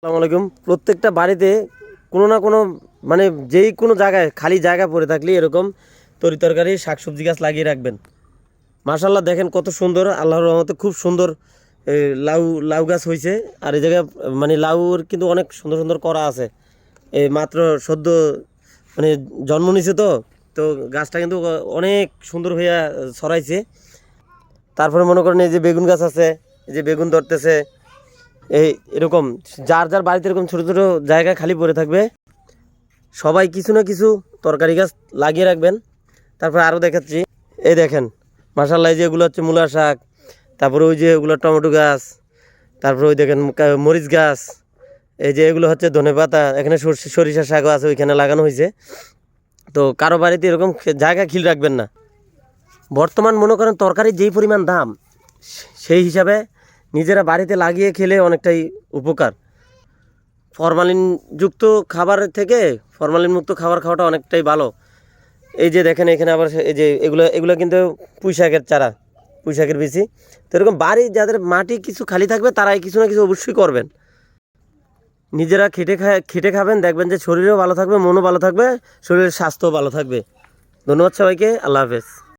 আসসালামু আলাইকুম। প্রত্যেকটা বাড়িতে কোনো না কোনো মানে যেই কোনো জায়গায় খালি জায়গা পড়ে থাকলে এরকম তরিতরকারি শাকসবজি গাছ লাগিয়ে রাখবেন। মাশাআল্লাহ দেখেন কত সুন্দর, আল্লাহর রহমতে খুব সুন্দর লাউ লাউ গাছ হয়েছে। আর এই জায়গায় মানে লাউর কিন্তু অনেক সুন্দর সুন্দর করা আছে। এই মাত্র সদ্য মানে জন্ম নিছে, তো তো গাছটা কিন্তু অনেক সুন্দর হইয়া ছড়াইছে। তারপরে মনে করেন এই যে বেগুন গাছ আছে, এই যে বেগুন ধরতেছে। এই এরকম যার যার বাড়িতে এরকম ছোট ছোট জায়গা খালি পড়ে থাকবে, সবাই কিছু না কিছু তরকারি গাছ লাগিয়ে রাখবেন। তারপরে আরও দেখাচ্ছি, এই দেখেন মাশাআল্লাহ, এই যে এগুলো হচ্ছে মূলা শাক, তারপরে ওই যে এগুলো টমেটো গাছ, তারপরে ওই দেখেন মরিচ গাছ, এই যে এগুলো হচ্ছে ধনেপাতা, এখানে সরিষা শাকও আছে, ওইখানে লাগানো হয়েছে। তো কারো বাড়িতে এরকম জায়গা খিল রাখবেন না। বর্তমান মনে করেন তরকারির যেই পরিমাণ দাম, সেই হিসাবে নিজেরা বাড়িতে লাগিয়ে খেলে অনেকটাই উপকার। ফরমালিন যুক্ত খাবারের থেকে ফরমালিন মুক্ত খাবার খাওয়াটা অনেকটাই ভালো। এই যে দেখেন এখানে আবার এই যে এগুলো এগুলো কিন্তু পুঁই শাকের চারা, পুঁই শাকের বিচি। তো এরকম বাড়ি যাদের মাটি কিছু খালি থাকবে তারাই কিছু না কিছু অবশ্যই করবেন। নিজেরা খেটে খাবেন, দেখবেন যে শরীরও ভালো থাকবে, মনও ভালো থাকবে, শরীরের স্বাস্থ্যও ভালো থাকবে। ধন্যবাদ সবাইকে, আল্লাহ হাফেজ।